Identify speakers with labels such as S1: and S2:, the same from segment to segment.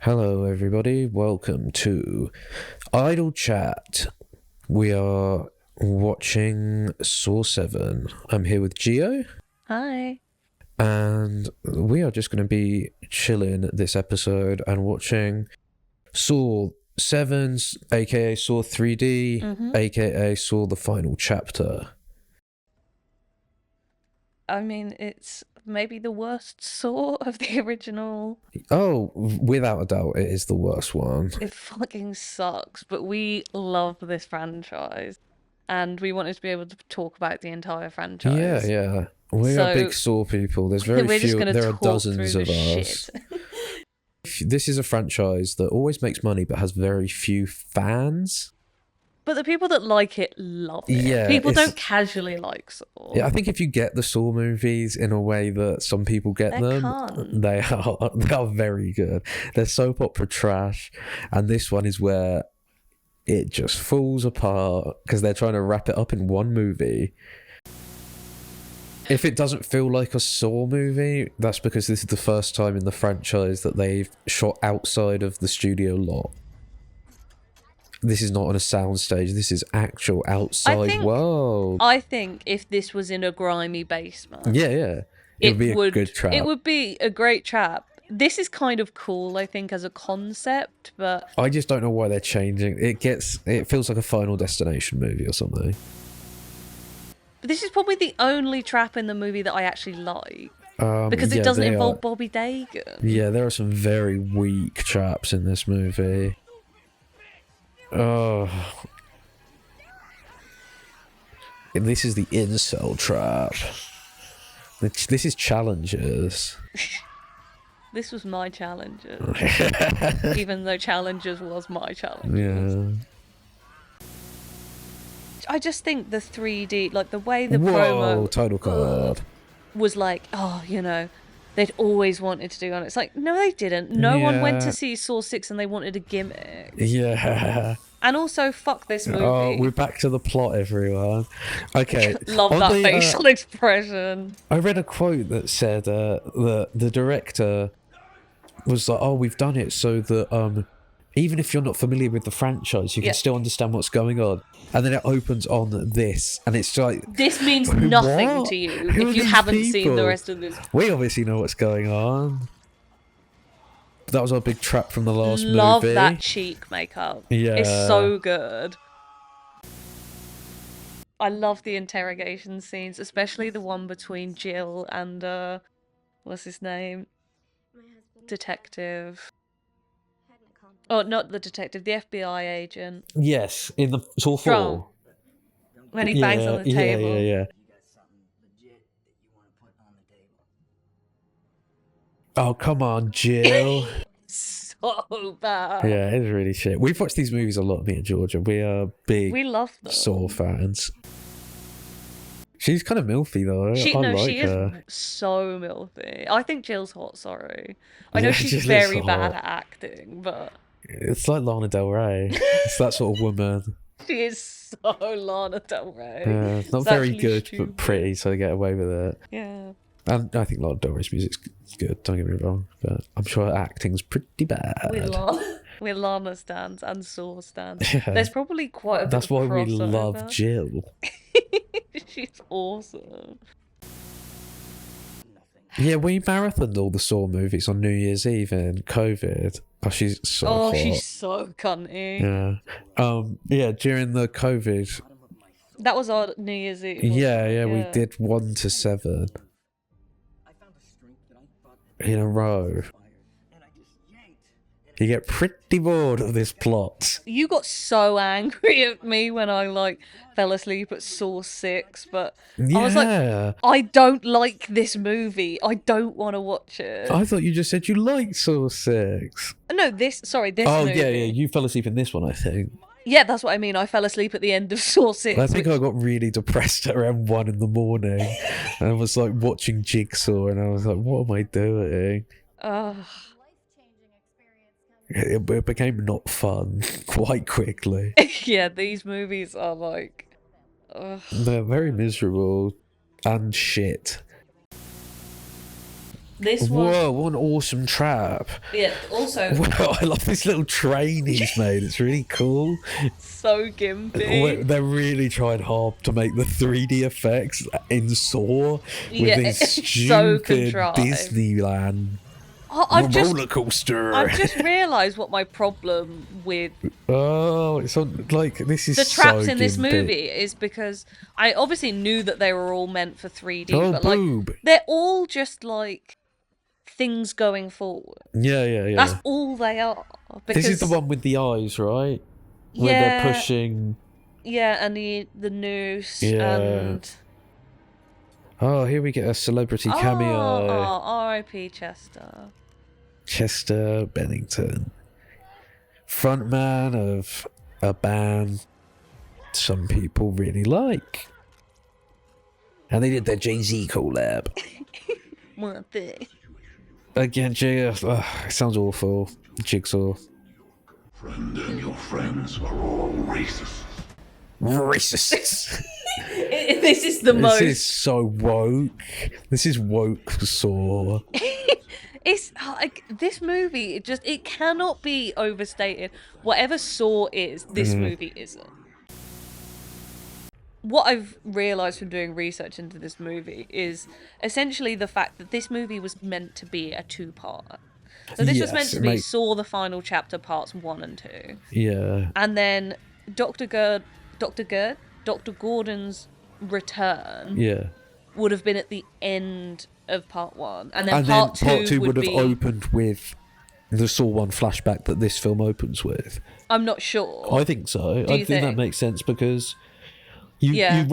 S1: Hello, everybody. Welcome to Idle Chat. We are watching Saw 7. I'm here with Gio.
S2: Hi.
S1: And we are just going to be chilling this episode and watching Saw 7, aka Saw 3D, aka Saw the Final Chapter.
S2: I mean, it's maybe the worst Saw of the original.
S1: Oh, without a doubt, it is the worst one.
S2: It fucking sucks, but we love this franchise. And we wanted to be able to talk about the entire franchise.
S1: Yeah. We are big Saw people. There's very
S2: we're
S1: few.
S2: Just gonna
S1: there are
S2: talk
S1: dozens
S2: through
S1: of
S2: the
S1: us.
S2: Shit.
S1: This is a franchise that always makes money but has very few fans.
S2: But the people that like it love it.
S1: Yeah,
S2: people don't casually like Saw.
S1: Yeah, I think if you get the Saw movies in a way that some people get they are very good. They're soap opera trash, and this one is where it just falls apart because they're trying to wrap it up in one movie. If it doesn't feel like a Saw movie, that's because this is the first time in the franchise that they've shot outside of the studio lot. This is not on a soundstage. This is actual outside world.
S2: I think if this was in a grimy basement,
S1: it would be a good trap.
S2: It would be a great trap. This is kind of cool, I think, as a concept, but
S1: I just don't know why they're changing. It feels like a Final Destination movie or something.
S2: This is probably the only trap in the movie that I actually like. Because it doesn't involve Bobby Dagan.
S1: Yeah, there are some very weak traps in this movie. Oh. And this is the incel trap. This is Challengers.
S2: This was my Challengers. Even though Challengers was my Challengers.
S1: Yeah.
S2: I just think the 3D, like the way the
S1: promo... Title card.
S2: Was like, oh, you know, they'd always wanted to do on it. It's like, no, they didn't. No one went to see Saw 6 and they wanted a gimmick.
S1: Yeah.
S2: And also, fuck this movie.
S1: Oh, we're back to the plot, everyone. Okay.
S2: Love that facial expression.
S1: I read a quote that said that the director was like, oh, we've done it so that even if you're not familiar with the franchise, you can still understand what's going on. And then it opens on this, and it's like...
S2: This means nothing to you if you haven't seen the rest of this.
S1: We obviously know what's going on. That was our big trap from the last movie.
S2: Love that cheek makeup.
S1: Yeah.
S2: It's so good. I love the interrogation scenes, especially the one between Jill and, what's his name? Detective. Oh, not the detective, the FBI agent.
S1: Yes, in the Saw 4.
S2: When he bangs on the table.
S1: Yeah. Oh, come on, Jill.
S2: So bad.
S1: Yeah, it's really shit. We've watched these movies a lot, me and Georgia. We are big Saw fans. She's kind of milfy, though.
S2: She
S1: is
S2: so milfy. I think Jill's hot, sorry. I know she's very bad at acting, but...
S1: It's like Lana Del Rey. It's that sort of woman.
S2: She is so Lana Del Rey.
S1: Yeah, not very good, but pretty, so they get away with it.
S2: Yeah.
S1: And I think Lana Del Rey's music's good, don't get me wrong, but I'm sure her acting's pretty bad.
S2: We're Lana stans and Saw stans. Yeah. There's probably quite a bit
S1: That's why we
S2: crossover.
S1: Love Jill.
S2: She's awesome.
S1: Yeah, we marathoned all the Saw movies on New Year's Eve in COVID. Oh, she's so hot.
S2: She's so cunty.
S1: Yeah. Yeah, during the COVID.
S2: That was our New Year's Eve.
S1: Yeah, we did 1 to 7 in a row. You get pretty bored of this plot.
S2: You got so angry at me when I fell asleep at Saw 6, but I was like, I don't like this movie. I don't want to watch it.
S1: I thought you just said you liked Saw 6.
S2: No, this movie.
S1: Oh, yeah, you fell asleep in this one, I think.
S2: Yeah, that's what I mean. I fell asleep at the end of Saw 6.
S1: I think I got really depressed at around 1 in the morning. And I was like watching Jigsaw and I was like, what am I doing? It became not fun quite quickly.
S2: Yeah, these movies are like...
S1: They're very miserable and shit.
S2: This
S1: Whoa, what an awesome trap.
S2: Yeah, also...
S1: Wow, I love this little train he's made. It's really cool.
S2: So gimpy.
S1: They're really trying hard to make the 3D effects in Saw with this stupid
S2: so
S1: Disneyland roller coaster.
S2: I've just realised what my problem with
S1: it's on, like, this is
S2: the traps
S1: so
S2: in this
S1: gimpy.
S2: movie is because I obviously knew that they were all meant for 3D, but
S1: boob.
S2: like they're all just like things going forward.
S1: Yeah.
S2: That's all they are.
S1: This is the one with the eyes, right? Where they're pushing.
S2: Yeah, and the noose and.
S1: Oh, here we get a celebrity cameo.
S2: Oh, R.I.P. Chester.
S1: Chester Bennington, frontman of a band some people really like, and they did their Jay-Z collab.
S2: One thing.
S1: Again, it sounds awful. Jigsaw.
S3: Friend and your friends are all racists.
S1: Racists.
S2: This is the most.
S1: This is so woke. This is woke Saw.
S2: It's like this movie. It cannot be overstated. Whatever Saw is, this movie isn't. What I've realised from doing research into this movie is essentially the fact that this movie was meant to be a 2-part. So this was meant to be Saw the Final Chapter Parts 1 and 2.
S1: Yeah.
S2: And then Dr. Gordon's return would have been at the end of part 1. And then part 2
S1: would have opened with the Saw 1 flashback that this film opens with.
S2: I'm not sure.
S1: I think so. I think that makes sense because you do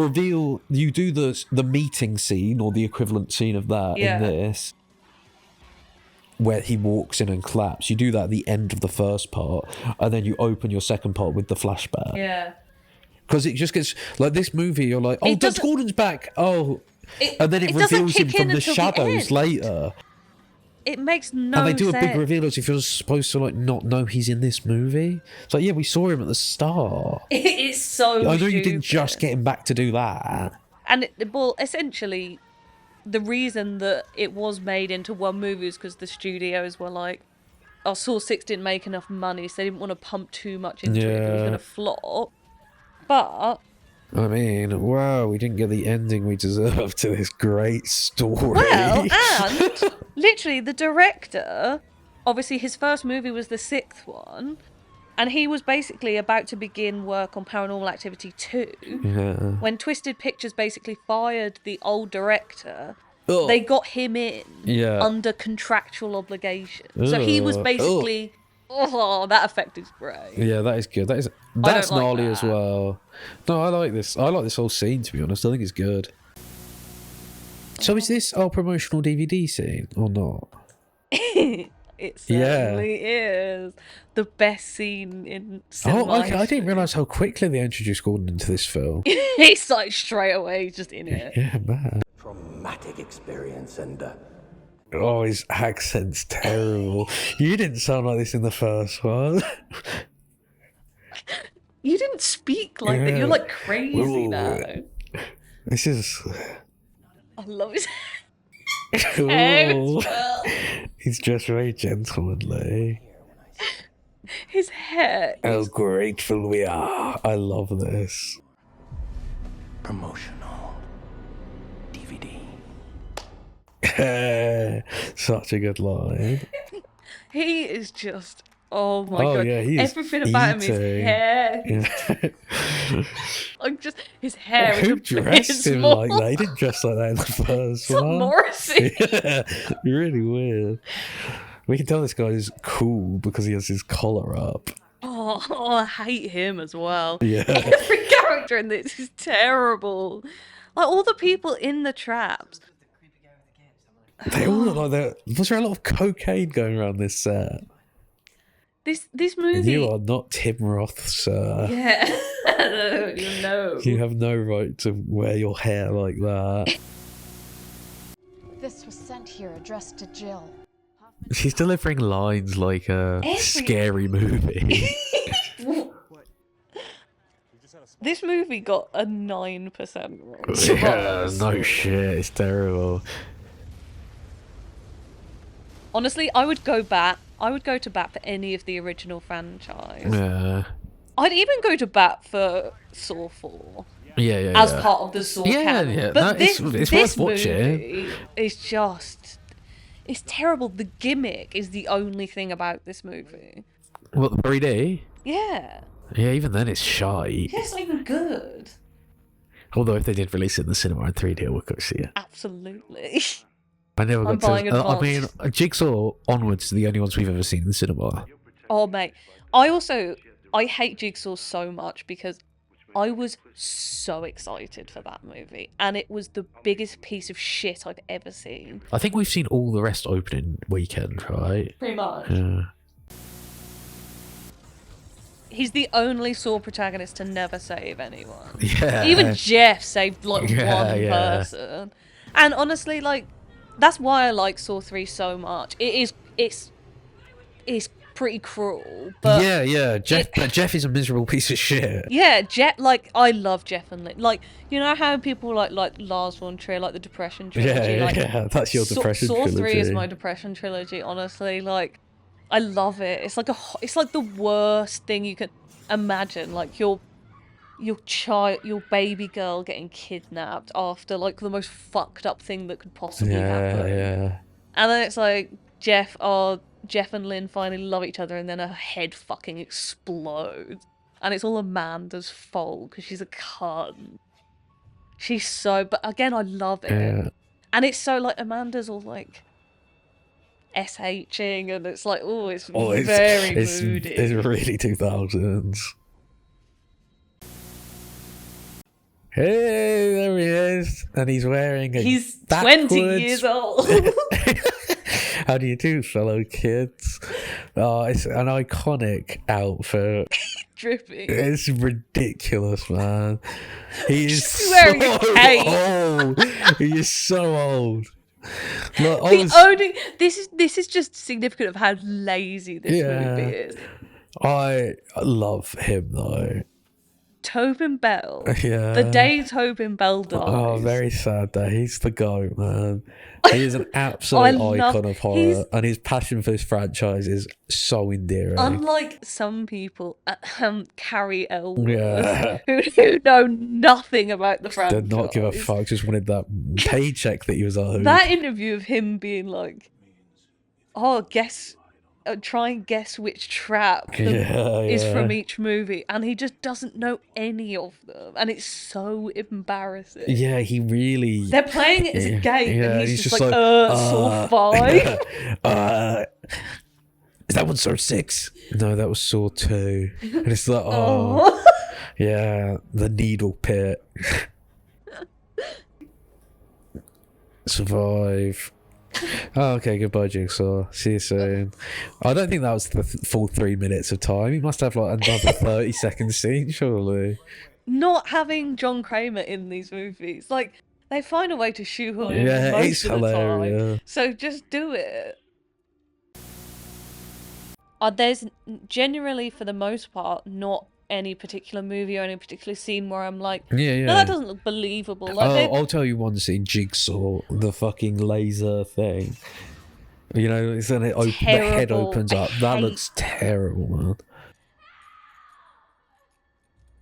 S1: the meeting scene or the equivalent scene of that in this, where he walks in and claps. You do that at the end of the first part, and then you open your second part with the flashback.
S2: Yeah.
S1: Because it just gets like this movie. You're like, oh, Dr. Gordon's back. Oh, and then it reveals him from the shadows later.
S2: It makes no sense.
S1: And they do a big reveal as if you're supposed to like not know he's in this movie. It's like, yeah, we saw him at the start.
S2: It's so
S1: I know
S2: stupid.
S1: you didn't just get him back to do that.
S2: And essentially, the reason that it was made into one movie is because the studios were like, oh, Saw 6 didn't make enough money, so they didn't want to pump too much into it. It was going to flop. But
S1: I mean, wow, we didn't get the ending we deserved to this great story.
S2: Well, and literally the director, obviously his first movie was the 6th one, and he was basically about to begin work on Paranormal Activity 2 when Twisted Pictures basically fired the old director. They got him in under contractual obligation. So he was basically... Oh, that effect is great.
S1: Yeah, that is good. That's gnarly as well. No, I like this. I like this whole scene, to be honest. I think it's good. So is this our promotional DVD scene or not?
S2: It certainly is. The best scene in cinema.
S1: Oh, okay. I didn't realise how quickly they introduced Gordon into this film.
S2: It's like straight away, just in it.
S1: Yeah, man.
S4: Traumatic experience and...
S1: Oh, his accent's terrible. You didn't sound like this in the first one.
S2: You didn't speak like that. You're like crazy now.
S1: This is...
S2: I love his
S1: hair. He's just very gentlemanly.
S2: His hair.
S1: How grateful we are. I love this.
S4: Promotional DVD.
S1: Such a good line.
S2: He is just, oh my god.
S1: Yeah, he is
S2: everything about him, his hair.
S1: Yeah.
S2: I'm just, his hair
S1: Who
S2: is
S1: dressed him like that? He didn't dress like that in the first one.
S2: Morrissey.
S1: Yeah, really weird. We can tell this guy is cool because he has his collar up.
S2: Oh, I hate him as well.
S1: Yeah.
S2: Every character in this is terrible. Like all the people in the traps.
S1: They all look like that. Was there a lot of cocaine going around this set?
S2: This movie.
S1: And you are not Tim Roth, sir.
S2: Yeah. You know.
S1: You have no right to wear your hair like that.
S5: This was sent here addressed to Jill.
S1: She's delivering lines like a scary movie.
S2: This movie got a 9% wrong.
S1: Yeah, no shit. It's terrible.
S2: Honestly, I would go back. I would go to bat for any of the original franchise.
S1: Yeah.
S2: I'd even go to bat for Saw 4.
S1: Yeah.
S2: As part of the Saw canon.
S1: Yeah.
S2: But
S1: No, it's worth watching.
S2: Movie is just... It's terrible. The gimmick is the only thing about this movie.
S1: What, the 3D?
S2: Yeah.
S1: Yeah, even then it's shy.
S2: Yeah, it's not even good.
S1: Although if they did release it in the cinema in 3D, I would go see it.
S2: Absolutely.
S1: I never
S2: I'm
S1: got
S2: buying
S1: to. I mean,
S2: advanced.
S1: Jigsaw onwards are the only ones we've ever seen in the cinema.
S2: Oh, mate. I hate Jigsaw so much because I was so excited for that movie. And it was the biggest piece of shit I've ever seen.
S1: I think we've seen all the rest opening weekend, right?
S2: Pretty much.
S1: Yeah.
S2: He's the only Saw protagonist to never save anyone.
S1: Yeah.
S2: Even Jeff saved like
S1: Yeah,
S2: one
S1: yeah.
S2: person. And honestly, like, that's why I like Saw 3 so much. It's pretty cruel, but
S1: yeah. Jeff is a miserable piece of shit.
S2: yeah, Jeff. Like, I love Jeff and Lynn. Like, you know how people like Lars von Trier, like the Depression trilogy.
S1: Yeah,
S2: like,
S1: yeah. That's your Depression
S2: Saw
S1: trilogy.
S2: 3 is my Depression trilogy. Honestly, like, I love it. It's like the worst thing you can imagine. Like your baby girl getting kidnapped after like the most fucked up thing that could possibly happen.
S1: Yeah.
S2: And then it's like Jeff and Lynn finally love each other, and then her head fucking explodes, and it's all Amanda's fault because she's a cunt. But again, I love it,
S1: Yeah.
S2: and it's so like Amanda's all like SHing, and it's like, it's very moody.
S1: It's really 2000s. Hey, there he is, and he's wearing a.
S2: He's
S1: backwards...
S2: 20 years old.
S1: How do you do, fellow kids? Oh, it's an iconic outfit.
S2: Dripping.
S1: It's ridiculous, man. He is
S2: She's wearing a
S1: so
S2: cape.
S1: old. He is so old. Look,
S2: This is just significant of how lazy this movie is.
S1: I love him though.
S2: Tobin Bell.
S1: Yeah.
S2: The day Tobin Bell dies.
S1: Oh, very sad day. He's the GOAT, man. He is an absolute icon of horror, and his passion for this franchise is so endearing.
S2: Unlike some people, Carrie Elwood,
S1: Yeah.
S2: who know nothing about the franchise.
S1: Did not give a fuck, just wanted that paycheck that he was owed.
S2: That interview of him being like, try and guess which trap is from each movie, and he just doesn't know any of them, and it's so embarrassing.
S1: Yeah, he really.
S2: They're playing it as a game, and he's just like, Saw 5.
S1: Is that one Saw 6? No, that was Saw 2. And it's like, yeah, the needle pit. Survive. Oh, okay, goodbye, Jigsaw. See you soon. I don't think that was the full 3 minutes of time. He must have like another 30-second scene, surely.
S2: Not having John Kramer in these movies, like, they find a way to shoehorn him
S1: Yeah,
S2: most
S1: it's
S2: of the
S1: hilarious.
S2: time. So just do it. There's generally, for the most part, not any particular movie or any particular scene where I'm like, no, that doesn't look believable. Like,
S1: I'll tell you one scene, Jigsaw, the fucking laser thing. You know, it's when the head opens up. That looks terrible, man.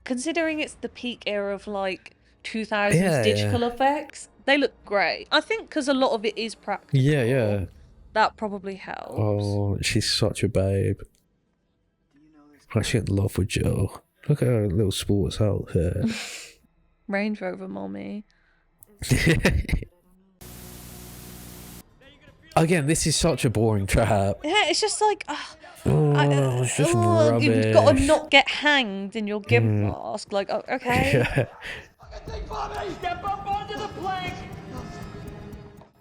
S2: Considering it's the peak era of like 2000s digital effects, they look great. I think because a lot of it is practical.
S1: Yeah.
S2: That probably helps.
S1: Oh, she's such a babe. Like, she's in love with Joe. Look at her little sports outfit.
S2: Range Rover mommy.
S1: Again, this is such a boring trap.
S2: Yeah, it's just like,
S1: it's just rubbish.
S2: you've got to not get hanged in your gimp mask. Like, okay.
S1: Yeah.
S6: Step up onto the plank!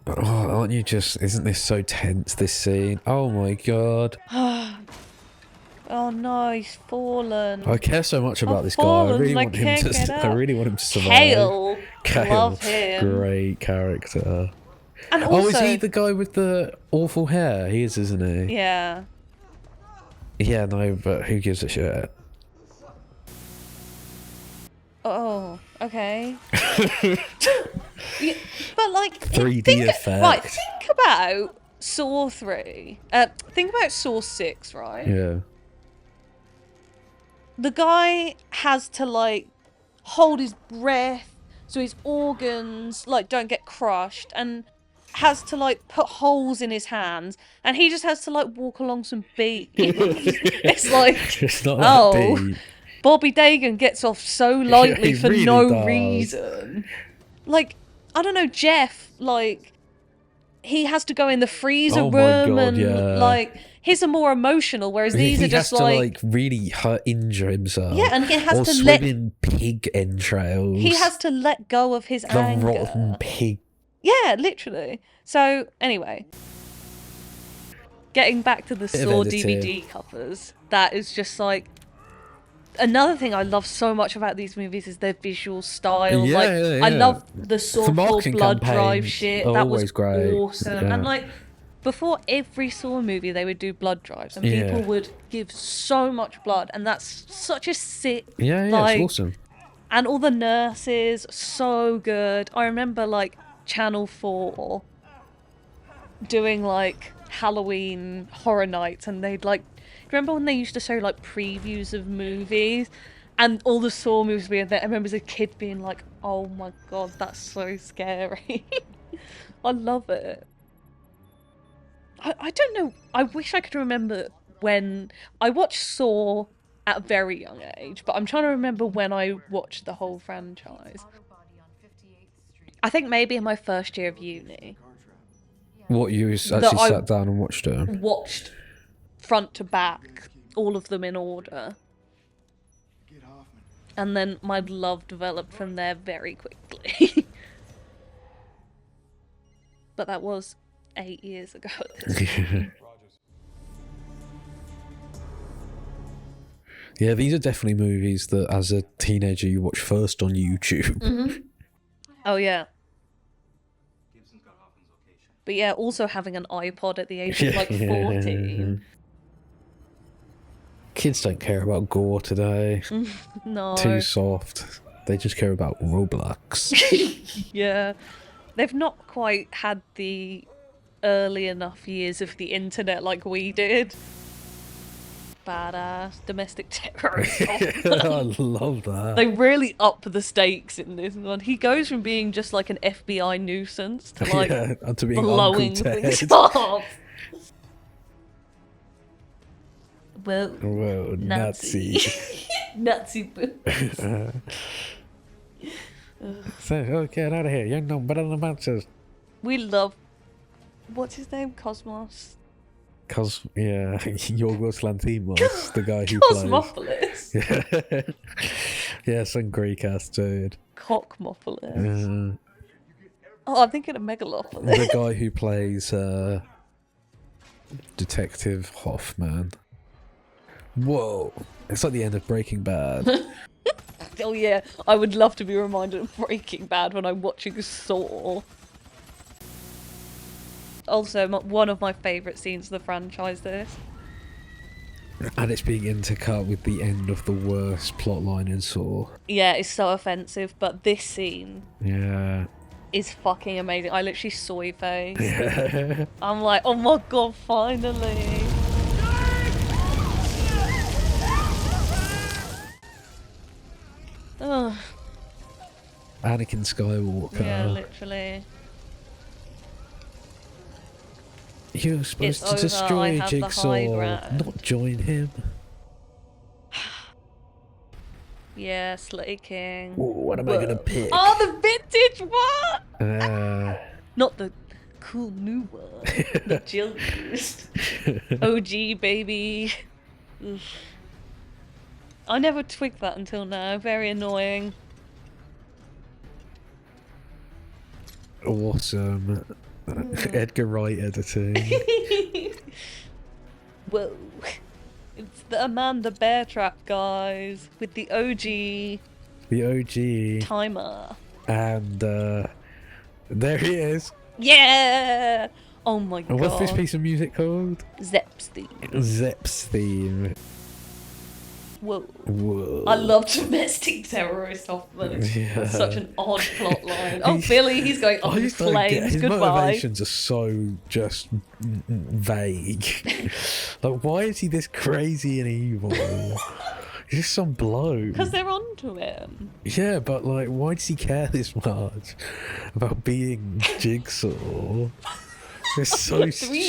S1: Oh, aren't you just... Isn't this so tense, this scene? Oh my god.
S2: Oh no, he's fallen.
S1: I care so much about this guy.
S2: fallen,
S1: I really
S2: I
S1: want him
S2: can't get
S1: to.
S2: up.
S1: I really want him to survive.
S2: Kale.
S1: Kale,
S2: Love him.
S1: great character.
S2: And also,
S1: is he the guy with the awful hair? He is, isn't he?
S2: Yeah.
S1: Yeah, no, but who gives a shit?
S2: Oh, okay. Yeah, but like
S1: 3D effect.
S2: Right, think about Saw 3. Think about Saw 6, right?
S1: Yeah.
S2: The guy has to, like, hold his breath so his organs, like, don't get crushed, and has to, like, put holes in his hands, and he just has to, like, walk along some beams. It's like,
S1: It's not that deep.
S2: Bobby Dagan gets off so lightly for
S1: really
S2: no
S1: does.
S2: reason. Like, I don't know, Jeff, like, he has to go in the freezer
S1: Oh my
S2: room,
S1: God,
S2: and,
S1: yeah.
S2: like, his are more emotional, whereas these
S1: he
S2: are just
S1: has to like really injure himself.
S2: Yeah, and he has
S1: or
S2: to
S1: swim in pig entrails.
S2: he has to let go of his
S1: the
S2: anger.
S1: rotten pig.
S2: Yeah, literally. So, anyway. Getting back to the
S1: Bit of
S2: Saw
S1: editing.
S2: DVD covers, that is just like... Another thing I love so much about these movies is their visual style.
S1: Yeah,
S2: like,
S1: yeah,
S2: I
S1: yeah.
S2: love the Saw
S1: The
S2: 4
S1: marketing
S2: blood drive
S1: campaigns
S2: shit.
S1: are
S2: That was
S1: always great.
S2: awesome.
S1: Yeah.
S2: And like, before every Saw movie, they would do blood drives, and
S1: Yeah.
S2: people would give so much blood, and that's such a sick...
S1: Yeah,
S2: like,
S1: it's awesome.
S2: And all the nurses, so good. I remember, like, Channel 4 doing, like, Halloween horror nights, and they'd, like... Remember when they used to show, like, previews of movies? And all the Saw movies being there. I remember as a kid being like, oh my god, that's so scary. I love it. I don't know. I wish I could remember when... I watched Saw at a very young age, but I'm trying to remember when I watched the whole franchise. I think maybe in my first year of uni.
S1: What, you actually
S2: I
S1: sat down and watched it?
S2: Watched front to back, all of them in order. And then my love developed from there very quickly. But that was 8 years ago.
S1: Yeah, these are definitely movies that as a teenager you watch first on YouTube.
S2: Oh yeah. But yeah, also having an iPod at the age of like 14.
S1: Kids don't care about gore today.
S2: No.
S1: Too soft. They just care about Roblox.
S2: Yeah. They've not quite had the early enough years of the internet like we did. Badass domestic terrorist.
S1: I love that.
S2: They really up the stakes in this one. He goes from being just like an FBI nuisance to like
S1: Yeah, to being
S2: blowing
S1: Uncle
S2: things
S1: Ted.
S2: up. Well,
S1: Whoa, Nazi.
S2: Nazi boo.
S1: So, get out of here. You're no better than monsters.
S2: We love... What's his name? Cosmos?
S1: Yeah, Yorgos Lanthimos, the guy who
S2: Cosmopolis.
S1: plays. Yeah, some Greek ass dude.
S2: Cockmopolis. Oh, I'm thinking of Megalopolis.
S1: The guy who plays Detective Hoffman. Whoa, it's like the end of Breaking Bad.
S2: Oh yeah, I would love to be reminded of Breaking Bad when I'm watching Saw. Also, one of my favourite scenes of the franchise, this.
S1: And it's being intercut with the end of the worst plotline in Saw.
S2: Yeah, it's so offensive, but this scene
S1: Yeah.
S2: is fucking amazing. I literally soy face. I'm like, oh my god, finally. Ugh.
S1: Anakin Skywalker.
S2: Yeah, literally.
S1: You're supposed
S2: It's
S1: to
S2: over, I
S1: destroy
S2: have the high
S1: Jigsaw,
S2: ground.
S1: not join him.
S2: Yeah, Slay King.
S1: Ooh, what am I gonna pick?
S2: Oh, the vintage one!
S1: Uh,
S2: Not the cool new one. The Jill used. OG, baby. Oof. I never twigged that until now. Very annoying.
S1: awesome. Edgar Wright editing.
S2: Whoa. It's the Amanda Bear Trap guys with the OG
S1: The OG.
S2: timer.
S1: And there he is.
S2: Yeah! Oh my god.
S1: And what's this piece of music called?
S2: Zep's theme.
S1: Zep's theme.
S2: Whoa.
S1: Whoa.
S2: I love domestic terrorist Hoffman.
S1: Yeah.
S2: Such an odd plot line. Oh, Billy, he's going up
S1: I
S2: in
S1: just don't get
S2: flames.
S1: his
S2: Goodbye.
S1: motivations are so just vague. Like, why is he this crazy and evil? He's just some bloke.
S2: Because they're onto him.
S1: Yeah, but like, why does he care this much about being Jigsaw? It's so
S2: 3D.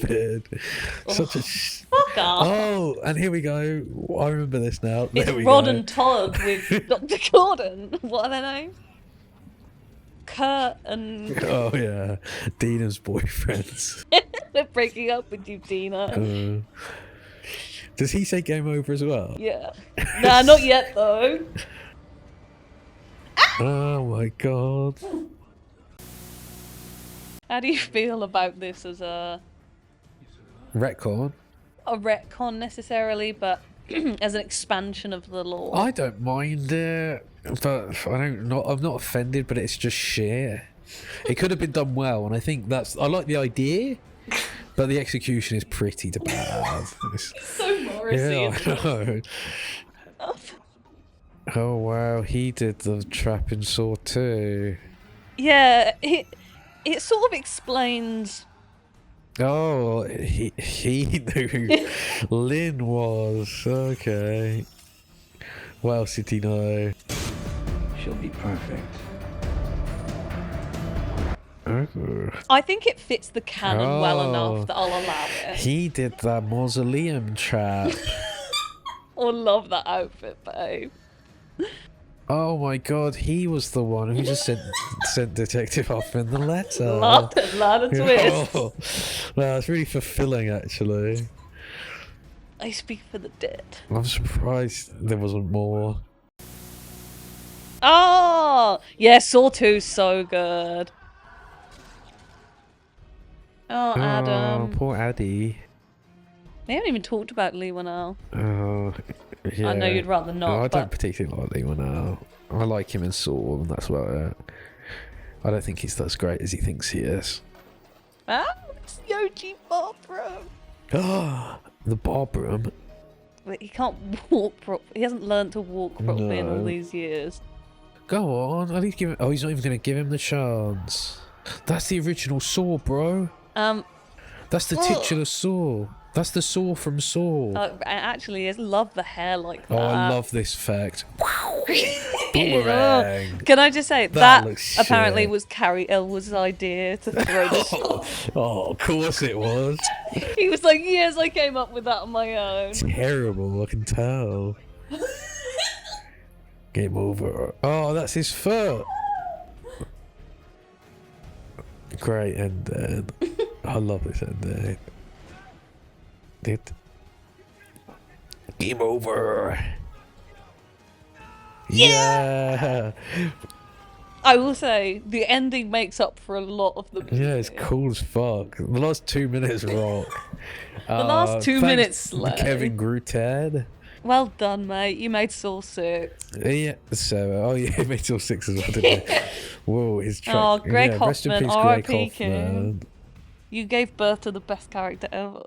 S1: stupid. Such a.
S2: Fuck off.
S1: Oh, and here we go. I remember this now.
S2: It's
S1: There we
S2: Rod
S1: go.
S2: and Todd with Dr. Gordon. What are their names? Kurt and...
S1: Oh yeah, Dina's boyfriends.
S2: They're breaking up with you, Dina.
S1: Does he say game over as well?
S2: Yeah. Nah, not yet, though.
S1: Oh my god.
S2: How do you feel about this as a
S1: Retcon?
S2: retcon necessarily, but as an expansion of the lore?
S1: I don't mind it, but I'm not offended. But it's just shit. It could have been done well, and I think I like the idea, but the execution is pretty bad.
S2: So Morrissey.
S1: Yeah, I know. Oh wow, he did the trap in Saw too.
S2: Yeah, it sort of explains.
S1: Oh, he knew who Lynn was. Okay. What else did he know?
S4: She'll be perfect.
S1: Oh.
S2: I think it fits the canon well
S1: Oh.
S2: enough that I'll allow it.
S1: He did that mausoleum trap.
S2: I love that outfit, babe.
S1: Oh my god, he was the one who just sent Detective Hoffman the letter.
S2: Lot of twists.
S1: Oh, well, it's really fulfilling, actually.
S2: I speak for the dead.
S1: I'm surprised there wasn't more.
S2: Oh, yeah, Saw 2's so good. Oh, Adam.
S1: Oh, poor Addy.
S2: They haven't even talked about Lee Winnell.
S1: Oh, yeah.
S2: I know you'd rather not,
S1: No, I
S2: but...
S1: don't particularly like Lee now. I like him in Saw, and that's about it. I don't think he's as great as he thinks he is.
S2: Ah, it's the OG bathroom.
S1: Ah, the Barbroom.
S2: But he can't walk properly. He hasn't learned to walk properly in all
S1: No.
S2: these years.
S1: Go on, at least give him. Oh, he's not even going to give him the chance. That's the original Saw, bro. That's the titular Saw. That's the Saw from Saw.
S2: Actually, I love the hair like that.
S1: Oh, I love this fact. Boomerang.
S2: Can I just say
S1: That
S2: that
S1: looks
S2: apparently
S1: shit.
S2: was Carrie Elwood's idea to throw the
S1: Oh, of course it was.
S2: He was like, yes, I came up with that on my own.
S1: Terrible, I can tell. Game over. Oh, that's his foot. Great ending. I love this ending. Game over. Yeah.
S2: I will say the ending makes up for a lot of the movie.
S1: Yeah, it's cool as fuck. The last 2 minutes rock.
S2: The last 2
S1: thanks,
S2: minutes slay.
S1: Kevin Gruted.
S2: Well done, mate. You made Saw 6.
S1: Yeah, so he made Saw 6 as well, didn't he? Whoa, his track.
S2: Oh, Greg
S1: Rest in
S2: Hoffman,
S1: peace,
S2: R.I.P.
S1: Greg
S2: King.
S1: Hoffman.
S2: You gave birth to the best character ever.